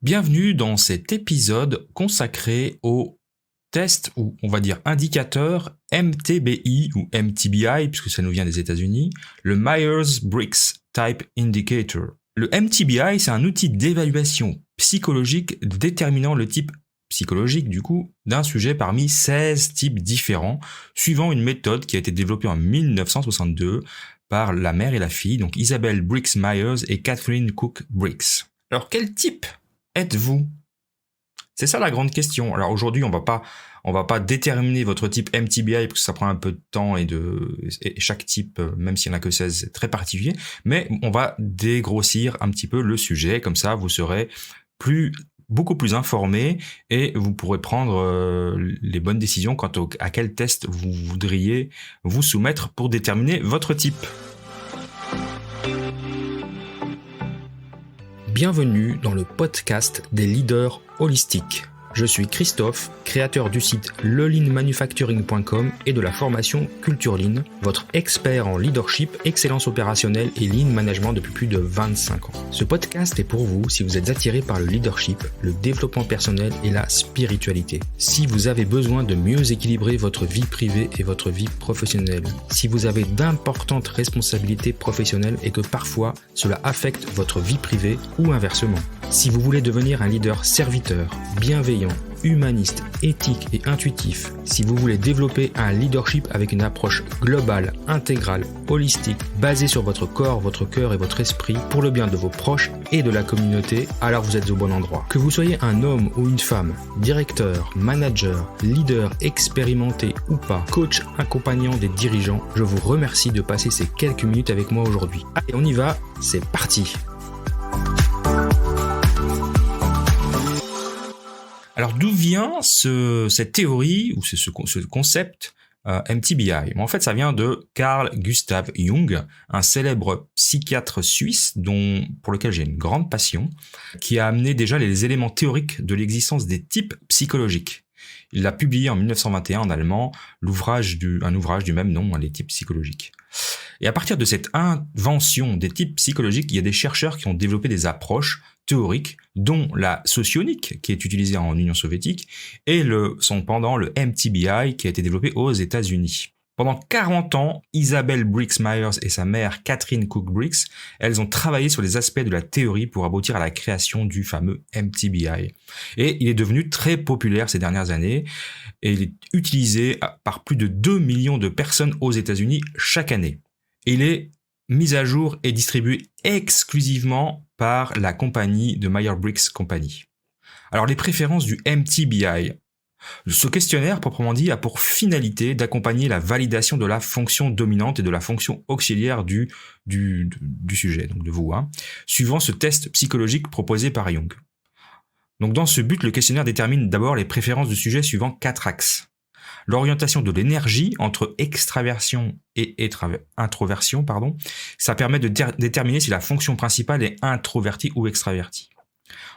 Bienvenue dans cet épisode consacré au test ou on va dire indicateur MTBI ou MTBI puisque ça nous vient des États-Unis, le Myers-Briggs Type Indicator. Le MTBI, c'est un outil d'évaluation psychologique déterminant le type psychologique du coup d'un sujet parmi 16 types différents suivant une méthode qui a été développée en 1962 par la mère et la fille, donc Isabel Briggs Myers et Catherine Cook Briggs. Alors quel type êtes-vous ? C'est ça la grande question. Alors aujourd'hui, on va pas déterminer votre type MTBI parce que ça prend un peu de temps et chaque type, même s'il n'y en a que 16, c'est très particulier, mais on va dégrossir un petit peu le sujet, comme ça vous serez beaucoup plus informé et vous pourrez prendre les bonnes décisions quant à quel test vous voudriez vous soumettre pour déterminer votre type. Bienvenue dans le podcast des leaders holistiques. Je suis Christophe, créateur du site leleanmanufacturing.com et de la formation Culture Lean, votre expert en leadership, excellence opérationnelle et lean management depuis plus de 25 ans. Ce podcast est pour vous si vous êtes attiré par le leadership, le développement personnel et la spiritualité. Si vous avez besoin de mieux équilibrer votre vie privée et votre vie professionnelle. Si vous avez d'importantes responsabilités professionnelles et que parfois cela affecte votre vie privée ou inversement. Si vous voulez devenir un leader serviteur, bienveillant, humaniste, éthique et intuitif, si vous voulez développer un leadership avec une approche globale, intégrale, holistique, basée sur votre corps, votre cœur et votre esprit pour le bien de vos proches et de la communauté, alors vous êtes au bon endroit. Que vous soyez un homme ou une femme, directeur, manager, leader expérimenté ou pas, coach accompagnant des dirigeants, je vous remercie de passer ces quelques minutes avec moi aujourd'hui. Allez, on y va, c'est parti! Alors d'où vient cette théorie ou ce concept MTBI ? En fait, ça vient de Carl Gustav Jung, un célèbre psychiatre suisse pour lequel j'ai une grande passion, qui a amené déjà les éléments théoriques de l'existence des types psychologiques. Il l'a publié en 1921 en allemand, un ouvrage du même nom, Les types psychologiques. Et à partir de cette invention des types psychologiques, il y a des chercheurs qui ont développé des approches théoriques, dont la socionique, qui est utilisée en Union soviétique, et son pendant, le MTBI, qui a été développé aux États-Unis. Pendant 40 ans, Isabel Briggs Myers et sa mère Catherine Cook Briggs, elles ont travaillé sur les aspects de la théorie pour aboutir à la création du fameux MTBI. Et il est devenu très populaire ces dernières années, et il est utilisé par plus de 2 millions de personnes aux États-Unis chaque année. Et il est mis à jour et distribué exclusivement par la compagnie de Myers-Briggs Company. Alors les préférences du MTBI. Ce questionnaire, proprement dit, a pour finalité d'accompagner la validation de la fonction dominante et de la fonction auxiliaire du sujet, donc de vous, suivant ce test psychologique proposé par Jung. Donc dans ce but, le questionnaire détermine d'abord les préférences du sujet suivant 4 axes. L'orientation de l'énergie entre extraversion et introversion, ça permet de déterminer si la fonction principale est introvertie ou extravertie.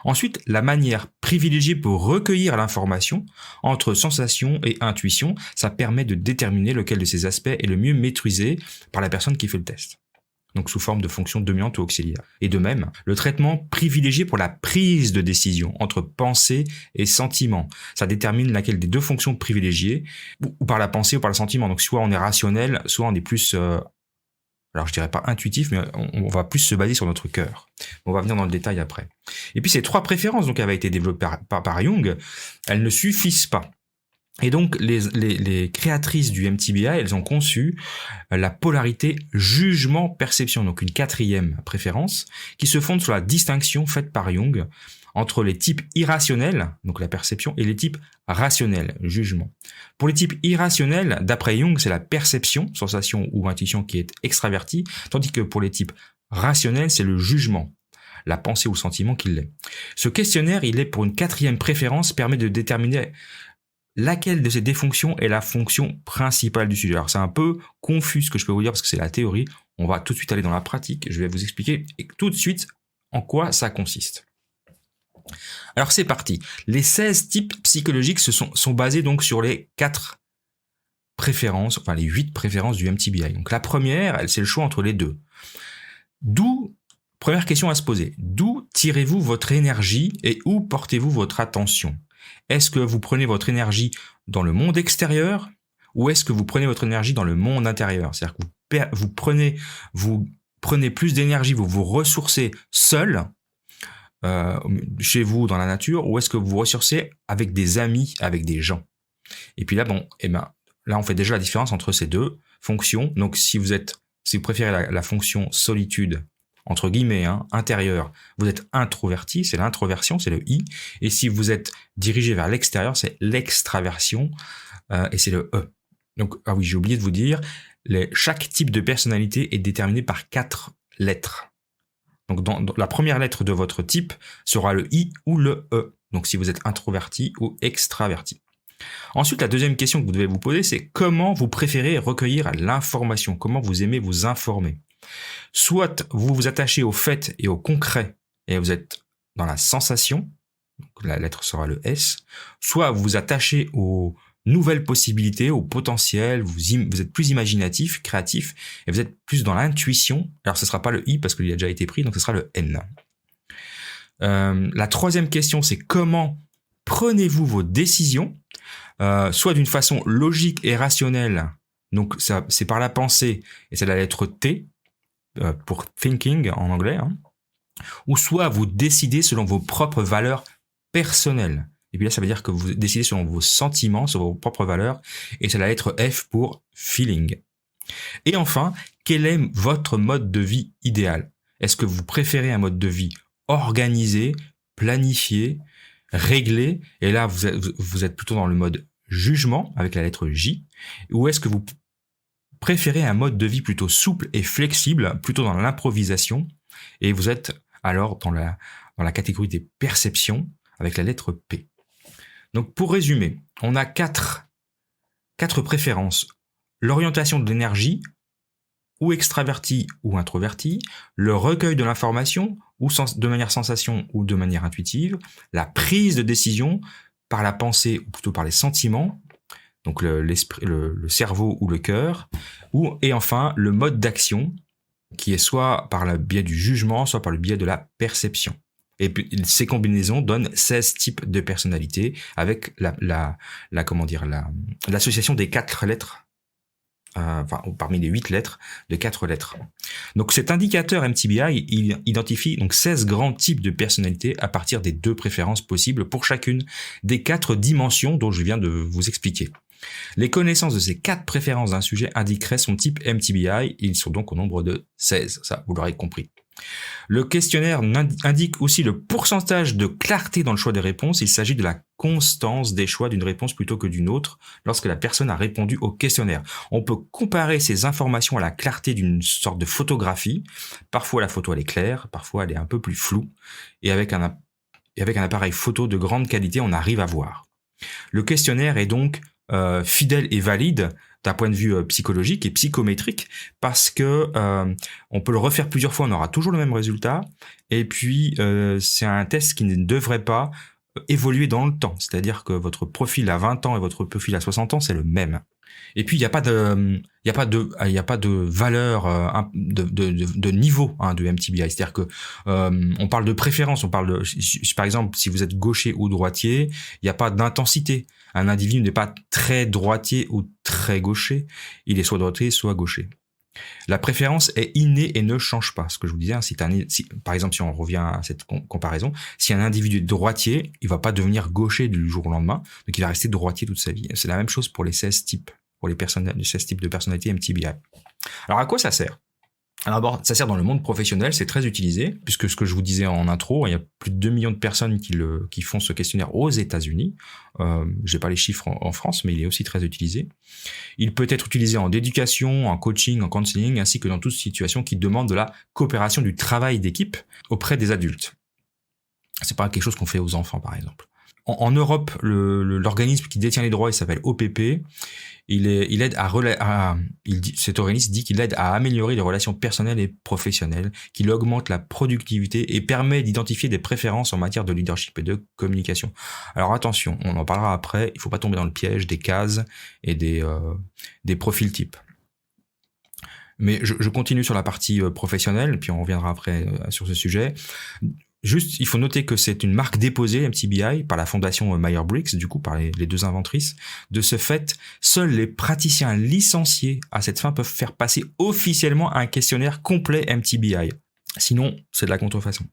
Ensuite, la manière privilégiée pour recueillir l'information entre sensation et intuition, ça permet de déterminer lequel de ces aspects est le mieux maîtrisé par la personne qui fait le test. Donc sous forme de fonction dominante ou auxiliaire. Et de même, le traitement privilégié pour la prise de décision entre pensée et sentiment. Ça détermine laquelle des deux fonctions privilégiées, ou par la pensée ou par le sentiment. Donc soit on est rationnel, soit on est plus, alors je dirais pas intuitif, mais on va plus se baser sur notre cœur. On va venir dans le détail après. Et puis ces 3 préférences donc avaient été développées par Jung, elles ne suffisent pas. Et donc, les créatrices du MTBI, elles ont conçu la polarité jugement-perception, donc une 4e préférence, qui se fonde sur la distinction faite par Jung entre les types irrationnels, donc la perception, et les types rationnels, jugement. Pour les types irrationnels, d'après Jung, c'est la perception, sensation ou intuition qui est extravertie, tandis que pour les types rationnels, c'est le jugement, la pensée ou le sentiment qui l'est. Ce questionnaire, il est pour une 4e préférence, permet de déterminer laquelle de ces deux fonctions est la fonction principale du sujet. Alors c'est un peu confus ce que je peux vous dire parce que c'est la théorie. On va tout de suite aller dans la pratique. Je vais vous expliquer tout de suite en quoi ça consiste. Alors c'est parti. Les 16 types psychologiques sont basés donc sur les 4 préférences, enfin les 8 préférences du MTBI. Donc la première, c'est le choix entre les deux. Première question à se poser, d'où tirez-vous votre énergie et où portez-vous votre attention? Est-ce que vous prenez votre énergie dans le monde extérieur ou est-ce que vous prenez votre énergie dans le monde intérieur? C'est-à-dire que vous prenez plus d'énergie, vous vous ressourcez seul chez vous dans la nature ou est-ce que vous vous ressourcez avec des amis, avec des gens? Et puis là, là on fait déjà la différence entre ces deux fonctions. Donc si vous préférez la fonction solitude, entre guillemets, intérieur, vous êtes introverti, c'est l'introversion, c'est le I. Et si vous êtes dirigé vers l'extérieur, c'est l'extraversion, et c'est le E. Donc, ah oui, j'ai oublié de vous dire, chaque type de personnalité est déterminé par 4 lettres. Donc, dans la première lettre de votre type sera le I ou le E. Donc, si vous êtes introverti ou extraverti. Ensuite, la deuxième question que vous devez vous poser, c'est comment vous préférez recueillir l'information, comment vous aimez vous informer. Soit vous vous attachez au fait et au concret et vous êtes dans la sensation, donc la lettre sera le S, soit vous vous attachez aux nouvelles possibilités, au potentiel, vous êtes plus imaginatif, créatif et vous êtes plus dans l'intuition. Alors ce ne sera pas le I parce qu'il a déjà été pris, donc ce sera le N. La troisième question, c'est comment prenez-vous vos décisions, soit d'une façon logique et rationnelle, donc ça, c'est par la pensée et c'est la lettre T, pour thinking en anglais, ou soit vous décidez selon vos propres valeurs personnelles. Et puis là, ça veut dire que vous décidez selon vos sentiments, sur vos propres valeurs, et c'est la lettre F pour feeling. Et enfin, quel est votre mode de vie idéal? Est-ce que vous préférez un mode de vie organisé, planifié, réglé, et là vous êtes plutôt dans le mode jugement avec la lettre J, ou est-ce que vous préférez un mode de vie plutôt souple et flexible, plutôt dans l'improvisation, et vous êtes alors dans la catégorie des perceptions avec la lettre P. Donc pour résumer, on a quatre préférences. L'orientation de l'énergie, ou extraverti ou introverti, le recueil de l'information, ou de manière sensation ou de manière intuitive, la prise de décision par la pensée ou plutôt par les sentiments, donc le cerveau ou le cœur, et enfin le mode d'action, qui est soit par le biais du jugement, soit par le biais de la perception. Et puis, ces combinaisons donnent 16 types de personnalités avec l'association des 4 lettres, parmi les 8 lettres, de 4 lettres. Donc cet indicateur MTBI, il identifie donc 16 grands types de personnalités à partir des 2 préférences possibles pour chacune des 4 dimensions dont je viens de vous expliquer. Les connaissances de ces 4 préférences d'un sujet indiqueraient son type MTBI, ils sont donc au nombre de 16, ça vous l'aurez compris. Le questionnaire indique aussi le pourcentage de clarté dans le choix des réponses. Il s'agit de la constance des choix d'une réponse plutôt que d'une autre lorsque la personne a répondu au questionnaire. On peut comparer ces informations à la clarté d'une sorte de photographie. Parfois la photo elle est claire, parfois elle est un peu plus floue. Et avec un appareil photo de grande qualité, on arrive à voir. Le questionnaire est donc fidèle et valide d'un point de vue psychologique et psychométrique, parce que on peut le refaire plusieurs fois, on aura toujours le même résultat, et puis c'est un test qui ne devrait pas évoluer dans le temps, c'est-à-dire que votre profil à 20 ans et votre profil à 60 ans, c'est le même. Et puis il n'y a pas de valeur de niveau de MTBI, c'est-à-dire que on parle de préférence, on parle de, par exemple, si vous êtes gaucher ou droitier, il n'y a pas d'intensité. Un individu n'est pas très droitier ou très gaucher, il est soit droitier soit gaucher. La préférence est innée et ne change pas. Ce que je vous disais, par exemple, si on revient à cette comparaison, si un individu est droitier, il va pas devenir gaucher du jour au lendemain, donc il va rester droitier toute sa vie. C'est la même chose pour les 16 types, les 16 types de personnalités MTBI. Alors à quoi ça sert ? Alors d'abord, ça sert dans le monde professionnel, c'est très utilisé, puisque ce que je vous disais en intro, il y a plus de 2 millions de personnes qui font ce questionnaire aux États-Unis. J'ai pas les chiffres en France, mais il est aussi très utilisé. Il peut être utilisé en éducation, en coaching, en counseling, ainsi que dans toute situation qui demande de la coopération, du travail d'équipe auprès des adultes. C'est pas quelque chose qu'on fait aux enfants, par exemple. En Europe, l'organisme qui détient les droits, il s'appelle OPP. Cet organisme dit qu'il aide à améliorer les relations personnelles et professionnelles, qu'il augmente la productivité et permet d'identifier des préférences en matière de leadership et de communication. Alors attention, on en parlera après, il ne faut pas tomber dans le piège des cases et des profils types. Mais je continue sur la partie professionnelle, puis on reviendra après sur ce sujet. Juste, il faut noter que c'est une marque déposée, MTBI, par la fondation Myers-Briggs, du coup, par les deux inventrices. De ce fait, seuls les praticiens licenciés à cette fin peuvent faire passer officiellement un questionnaire complet MTBI. Sinon, c'est de la contrefaçon.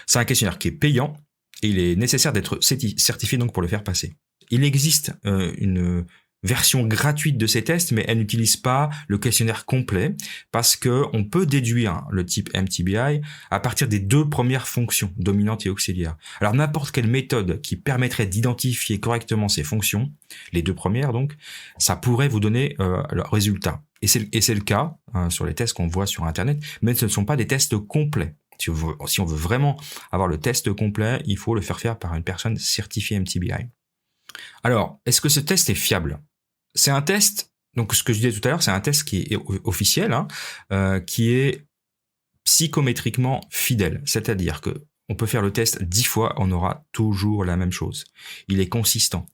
C'est un questionnaire qui est payant et il est nécessaire d'être certifié donc pour le faire passer. Il existe une version gratuite de ces tests, mais elle n'utilise pas le questionnaire complet parce que on peut déduire le type MTBI à partir des 2 premières fonctions, dominantes et auxiliaires. Alors n'importe quelle méthode qui permettrait d'identifier correctement ces fonctions, les 2 premières donc, ça pourrait vous donner le résultat. Et c'est le cas sur les tests qu'on voit sur Internet, mais ce ne sont pas des tests complets. Si on veut vraiment avoir le test complet, il faut le faire par une personne certifiée MTBI. Alors, est-ce que ce test est fiable ? C'est un test, donc ce que je disais tout à l'heure, c'est un test qui est officiel, qui est psychométriquement fidèle. C'est-à-dire que on peut faire le test 10 fois, on aura toujours la même chose. Il est consistant.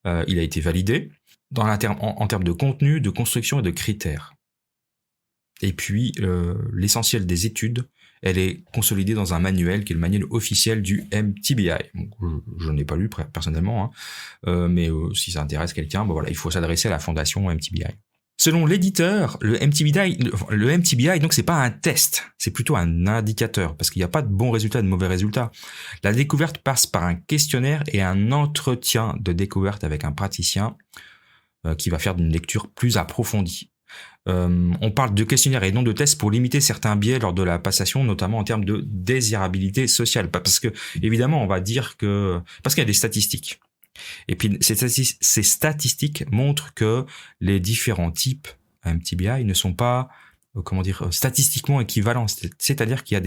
Il a été validé en termes de contenu, de construction et de critères. Et puis, l'essentiel des études, elle est consolidée dans un manuel qui est le manuel officiel du MTBI. Donc, je n'ai pas lu personnellement, mais si ça intéresse quelqu'un, voilà, il faut s'adresser à la fondation MTBI. Selon l'éditeur, le MTBI, donc c'est pas un test, c'est plutôt un indicateur, parce qu'il n'y a pas de bons résultats et de mauvais résultats. La découverte passe par un questionnaire et un entretien de découverte avec un praticien qui va faire une lecture plus approfondie. On parle de questionnaire et non de test pour limiter certains biais lors de la passation, notamment en termes de désirabilité sociale. Parce que, évidemment, on va dire que... Parce qu'il y a des statistiques. Et puis, ces statistiques montrent que les différents types MTBI ne sont pas, statistiquement équivalents. C'est-à-dire qu'il y a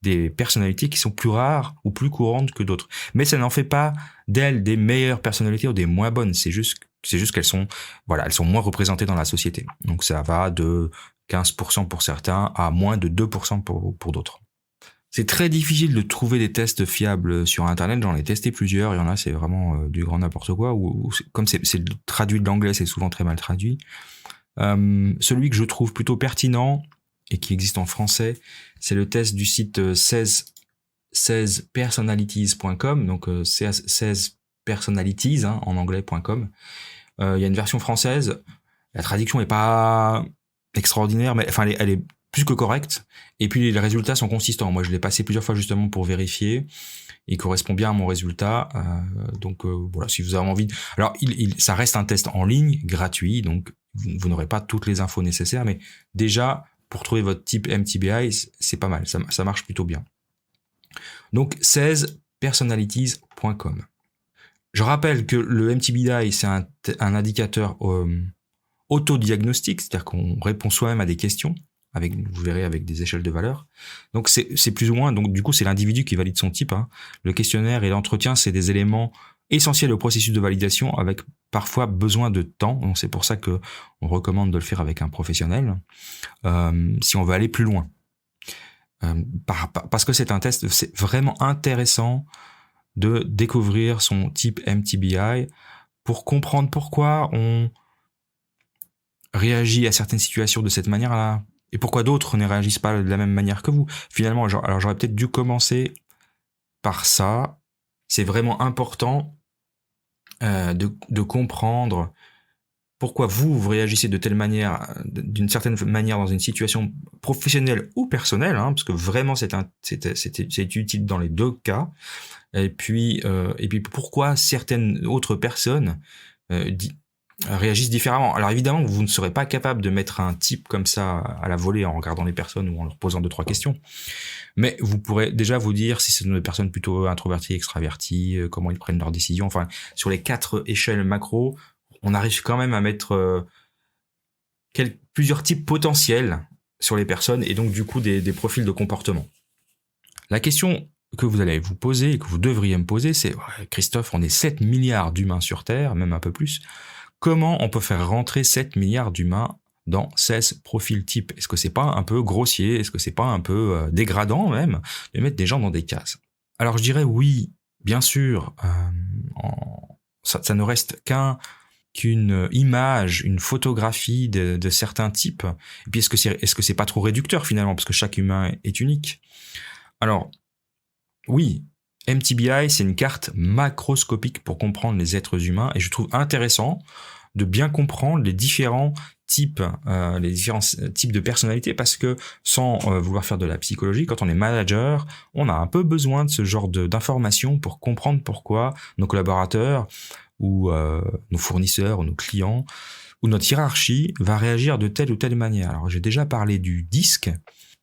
des personnalités qui sont plus rares ou plus courantes que d'autres. Mais ça n'en fait pas d'elles des meilleures personnalités ou des moins bonnes. C'est juste qu'elles sont, elles sont moins représentées dans la société. Donc ça va de 15% pour certains à moins de 2% pour d'autres. C'est très difficile de trouver des tests fiables sur Internet. J'en ai testé plusieurs. Il y en a, c'est vraiment du grand n'importe quoi. Comme c'est traduit de l'anglais, c'est souvent très mal traduit. Celui que je trouve plutôt pertinent et qui existe en français, c'est le test du site 16personalities.com, donc 16 personalities en anglais.com. Il y a une version française. La traduction est pas extraordinaire, mais enfin elle est plus que correcte. Et puis les résultats sont consistants. Moi, je l'ai passé plusieurs fois justement pour vérifier. Il correspond bien à mon résultat. Donc voilà, si vous avez envie. Alors ça reste un test en ligne, gratuit, donc vous n'aurez pas toutes les infos nécessaires, mais déjà pour trouver votre type MTBI, c'est pas mal. Ça marche plutôt bien. Donc 16personalities.com. Je rappelle que le MTBI, c'est un indicateur autodiagnostique, c'est-à-dire qu'on répond soi-même à des questions, vous verrez, avec des échelles de valeur. Donc c'est plus ou moins, donc du coup c'est l'individu qui valide son type. Le questionnaire et l'entretien, c'est des éléments essentiels au processus de validation, avec parfois besoin de temps. Donc c'est pour ça que on recommande de le faire avec un professionnel si on veut aller plus loin. Parce que c'est un test, c'est vraiment intéressant de découvrir son type MTBI pour comprendre pourquoi on réagit à certaines situations de cette manière-là et pourquoi d'autres ne réagissent pas de la même manière que vous. Finalement, alors j'aurais peut-être dû commencer par ça. C'est vraiment important de comprendre pourquoi vous réagissez de telle manière, d'une certaine manière dans une situation professionnelle ou personnelle, parce que vraiment c'est utile dans les deux cas. Et puis pourquoi certaines autres personnes réagissent différemment. Alors évidemment, vous ne serez pas capable de mettre un type comme ça à la volée en regardant les personnes ou en leur posant 2-3 questions. Mais vous pourrez déjà vous dire si ce sont des personnes plutôt introverties, extraverties, comment ils prennent leurs décisions. Enfin, sur les 4 échelles macro, on arrive quand même à mettre plusieurs types potentiels sur les personnes et donc du coup des profils de comportement. La question que vous allez vous poser et que vous devriez me poser, c'est Christophe, on est 7 milliards d'humains sur Terre, même un peu plus. Comment on peut faire rentrer 7 milliards d'humains dans 16 profils types ? Est-ce que c'est pas un peu grossier ? Est-ce que c'est pas un peu dégradant même de mettre des gens dans des cases ? Alors je dirais oui, bien sûr. Ça ne reste qu'une image, une photographie de certains types. Et puis est-ce que c'est pas trop réducteur finalement, parce que chaque humain est unique ? Alors oui, MTBI, c'est une carte macroscopique pour comprendre les êtres humains et je trouve intéressant de bien comprendre les différents types de personnalités parce que sans vouloir faire de la psychologie, quand on est manager, on a un peu besoin de ce genre d'informations pour comprendre pourquoi nos collaborateurs ou nos fournisseurs ou nos clients ou notre hiérarchie va réagir de telle ou telle manière. Alors j'ai déjà parlé du DISC,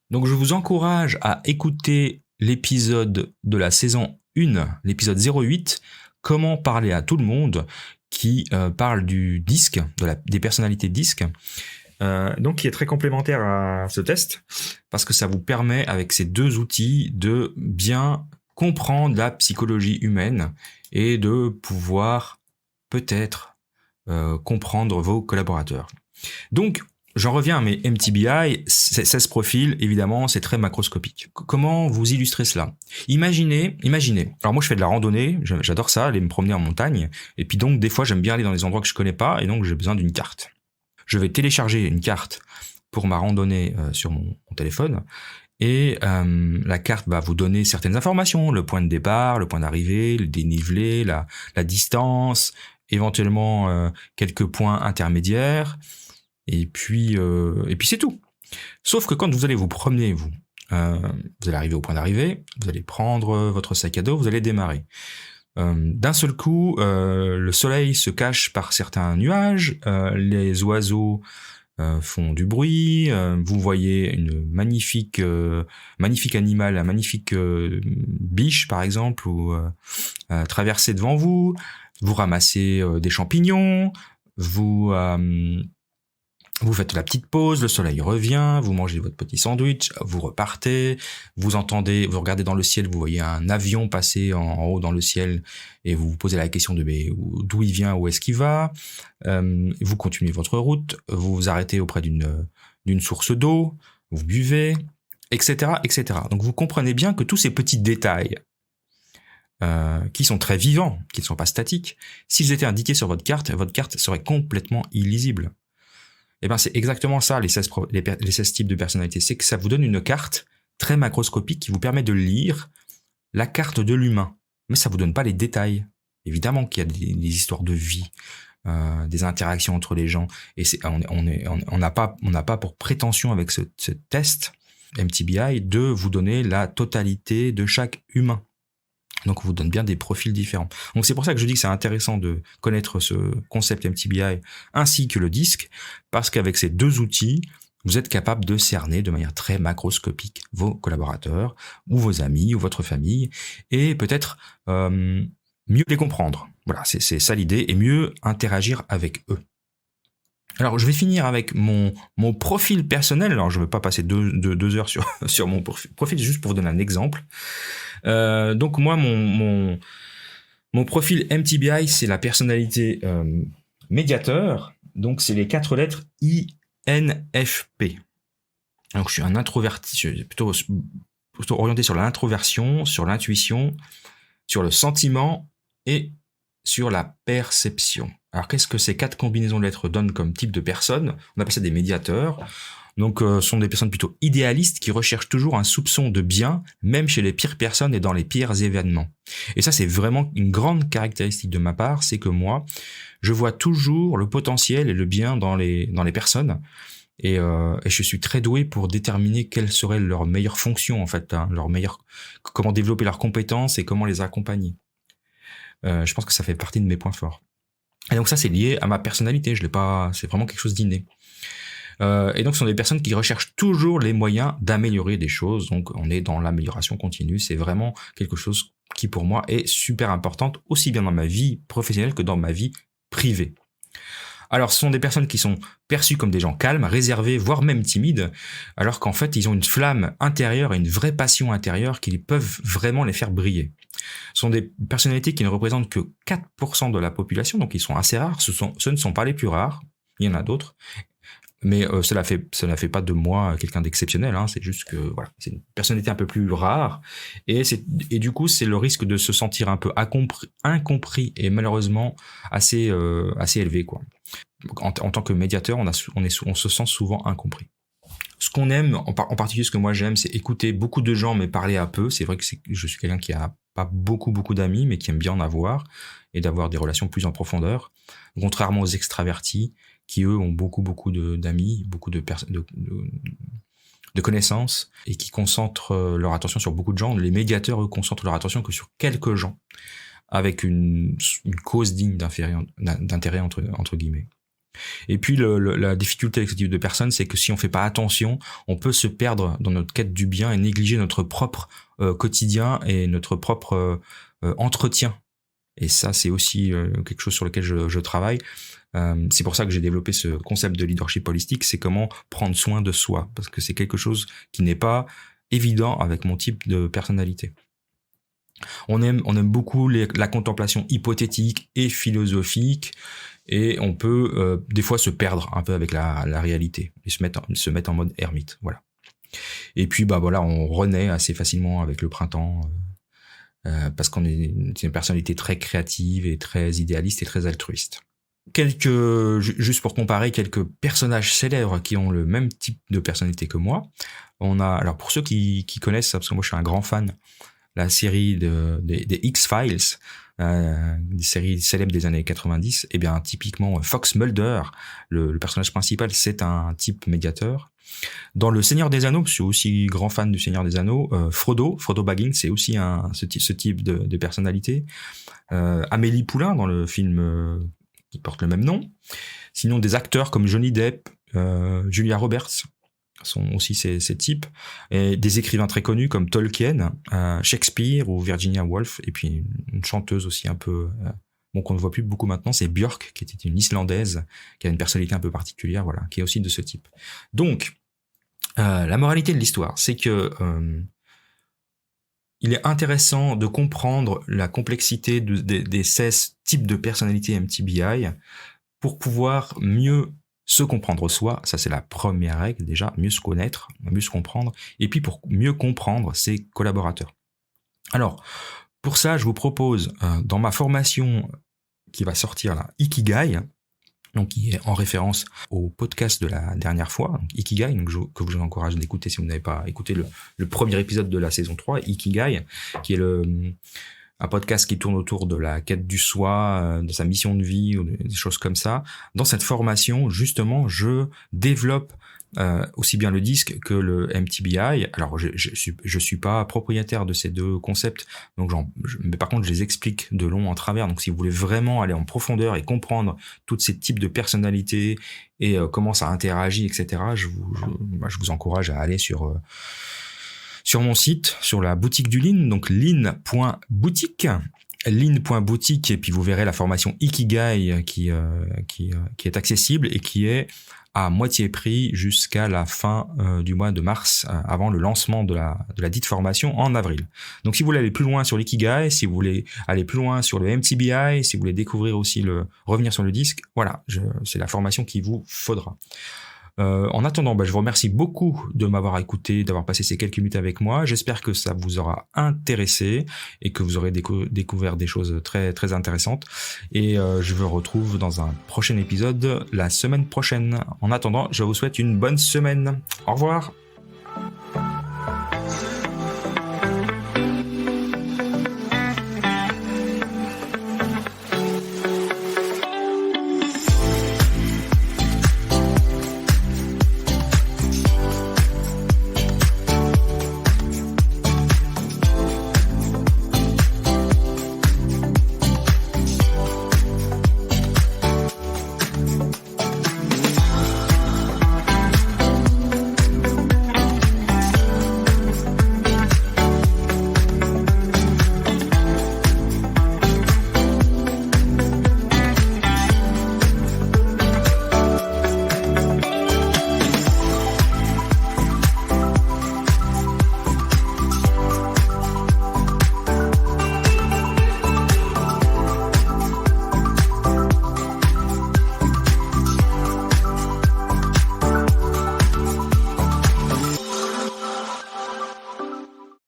donc je vous encourage à écouter l'épisode de la saison 1, l'épisode 08, comment parler à tout le monde, qui parle du DISC, des personnalités DISC, donc qui est très complémentaire à ce test, parce que ça vous permet, avec ces deux outils, de bien comprendre la psychologie humaine et de pouvoir peut-être comprendre vos collaborateurs. Donc, j'en reviens à mes MTBI, 16 profils, évidemment, c'est très macroscopique. Comment vous illustrer cela ? Imaginez, alors moi je fais de la randonnée, j'adore ça, aller me promener en montagne, et puis donc des fois j'aime bien aller dans des endroits que je connais pas, et donc j'ai besoin d'une carte. Je vais télécharger une carte pour ma randonnée sur mon téléphone, et la carte va vous donner certaines informations, le point de départ, le point d'arrivée, le dénivelé, la distance, éventuellement quelques points intermédiaires, et puis c'est tout. Sauf que quand vous allez vous promener, vous allez arriver au point d'arrivée, vous allez prendre votre sac à dos, vous allez démarrer. D'un seul coup, le soleil se cache par certains nuages, les oiseaux font du bruit, vous voyez une magnifique animal, un magnifique biche par exemple, ou traverser devant vous, vous ramassez des champignons, vous faites la petite pause, le soleil revient, vous mangez votre petit sandwich, vous repartez, vous regardez dans le ciel, vous voyez un avion passer en haut dans le ciel et vous vous posez la question de d'où il vient, où est-ce qu'il va. Vous continuez votre route, vous vous arrêtez auprès d'une source d'eau, vous buvez, etc., etc. Donc vous comprenez bien que tous ces petits détails qui sont très vivants, qui ne sont pas statiques, s'ils étaient indiqués sur votre carte serait complètement illisible. Eh ben, c'est exactement ça, les 16 types de personnalités. C'est que ça vous donne une carte très macroscopique qui vous permet de lire la carte de l'humain. Mais ça vous donne pas les détails. Évidemment qu'il y a des histoires de vie, des interactions entre les gens. Et on n'a pas pour prétention avec ce test MTBI de vous donner la totalité de chaque humain. Donc, on vous donne bien des profils différents. Donc, c'est pour ça que je dis que c'est intéressant de connaître ce concept MTBI ainsi que le DISC, parce qu'avec ces deux outils, vous êtes capable de cerner de manière très macroscopique vos collaborateurs, ou vos amis, ou votre famille, et peut-être mieux les comprendre. Voilà, c'est ça l'idée, et mieux interagir avec eux. Alors, je vais finir avec mon profil personnel. Alors, je ne vais pas passer deux heures sur mon profil, juste pour vous donner un exemple. Donc, moi, mon profil MTBI, c'est la personnalité médiateur. Donc, c'est les 4 lettres INFP. Donc, je suis un introverti. Je suis plutôt orienté sur l'introversion, sur l'intuition, sur le sentiment et sur la perception. Alors, qu'est-ce que ces 4 combinaisons de lettres donnent comme type de personne ? On appelle ça des médiateurs. Donc, ce sont des personnes plutôt idéalistes qui recherchent toujours un soupçon de bien, même chez les pires personnes et dans les pires événements. Et ça, c'est vraiment une grande caractéristique de ma part, c'est que moi, je vois toujours le potentiel et le bien dans les personnes. Et je suis très doué pour déterminer quelle serait leur meilleure fonction, en fait, comment développer leurs compétences et comment les accompagner. Je pense que ça fait partie de mes points forts. Et donc ça, c'est lié à ma personnalité. C'est vraiment quelque chose d'inné. Et donc, ce sont des personnes qui recherchent toujours les moyens d'améliorer des choses. Donc, on est dans l'amélioration continue. C'est vraiment quelque chose qui, pour moi, est super importante, aussi bien dans ma vie professionnelle que dans ma vie privée. Alors, ce sont des personnes qui sont perçues comme des gens calmes, réservés, voire même timides, alors qu'en fait, ils ont une flamme intérieure et une vraie passion intérieure qui peuvent vraiment les faire briller. Ce sont des personnalités qui ne représentent que 4% de la population, donc ils sont assez rares. Ce ne sont pas les plus rares, il y en a d'autres. Mais cela fait pas de moi quelqu'un d'exceptionnel, hein. C'est juste que voilà, c'est une personnalité un peu plus rare et du coup c'est le risque de se sentir un peu incompris et malheureusement assez élevé quoi. En tant que médiateur, on se sent souvent incompris. Ce qu'on aime, en particulier ce que moi j'aime, c'est écouter beaucoup de gens mais parler à peu. C'est vrai que je suis quelqu'un qui a pas beaucoup d'amis, mais qui aime bien en avoir et d'avoir des relations plus en profondeur. Contrairement aux extravertis, qui eux ont beaucoup d'amis, beaucoup de connaissances et qui concentrent leur attention sur beaucoup de gens. Les médiateurs, eux, concentrent leur attention que sur quelques gens, avec une cause digne d'intérêt entre guillemets. Et puis la difficulté avec ce type de personnes, c'est que si on fait pas attention, on peut se perdre dans notre quête du bien et négliger notre propre quotidien et notre propre entretien. Et ça, c'est aussi quelque chose sur lequel je travaille. C'est pour ça que j'ai développé ce concept de leadership holistique, c'est comment prendre soin de soi, parce que c'est quelque chose qui n'est pas évident avec mon type de personnalité. On aime beaucoup la contemplation hypothétique et philosophique, et on peut des fois se perdre un peu avec la réalité et se mettre en mode ermite, voilà. Et puis voilà, on renaît assez facilement avec le printemps parce qu'on est une personnalité très créative et très idéaliste et très altruiste. Juste pour comparer, quelques personnages célèbres qui ont le même type de personnalité que moi. On a, alors pour ceux qui connaissent, parce que moi je suis un grand fan, la série des X-Files, des séries célèbres des années 90, et bien typiquement Fox Mulder, le personnage principal, c'est un type médiateur. Dans Le Seigneur des Anneaux, je suis aussi grand fan du Seigneur des Anneaux, Frodo Baggins, c'est aussi ce type de personnalité. Amélie Poulain dans le film qui porte le même nom. Sinon des acteurs comme Johnny Depp, Julia Roberts sont aussi ces types, et des écrivains très connus comme Tolkien, Shakespeare ou Virginia Woolf, et puis une chanteuse aussi un peu qu'on ne voit plus beaucoup maintenant, c'est Björk, qui était une Islandaise qui a une personnalité un peu particulière, voilà, qui est aussi de ce type. Donc la moralité de l'histoire, c'est que il est intéressant de comprendre la complexité des 16 types de personnalités MBTI pour pouvoir mieux se comprendre soi. Ça, c'est la première règle déjà, mieux se connaître, mieux se comprendre, et puis pour mieux comprendre ses collaborateurs. Alors, pour ça, je vous propose dans ma formation qui va sortir là, Ikigai, donc qui est en référence au podcast de la dernière fois, donc Ikigai, donc que je vous encourage d'écouter si vous n'avez pas écouté le premier épisode de la saison 3, Ikigai, qui est un podcast qui tourne autour de la quête du soi, de sa mission de vie, ou des choses comme ça. Dans cette formation, justement, je développe aussi bien le disque que le MBTI. Alors, je suis pas propriétaire de ces deux concepts, donc mais par contre, je les explique de long en travers. Donc, si vous voulez vraiment aller en profondeur et comprendre tous ces types de personnalités et comment ça interagit, etc., je vous encourage à aller sur mon site, sur la boutique du Lean, donc lean.boutique, et puis vous verrez la formation Ikigai qui est accessible et qui est à moitié prix jusqu'à la fin du mois de mars, avant le lancement de la dite formation en avril. Donc si vous voulez aller plus loin sur l'Ikigai, si vous voulez aller plus loin sur le MBTI, si vous voulez découvrir aussi revenir sur le disque, voilà, c'est la formation qu'il vous faudra. En attendant, je vous remercie beaucoup de m'avoir écouté, d'avoir passé ces quelques minutes avec moi. J'espère que ça vous aura intéressé et que vous aurez découvert des choses très, très intéressantes. Et je vous retrouve dans un prochain épisode la semaine prochaine. En attendant, je vous souhaite une bonne semaine. Au revoir.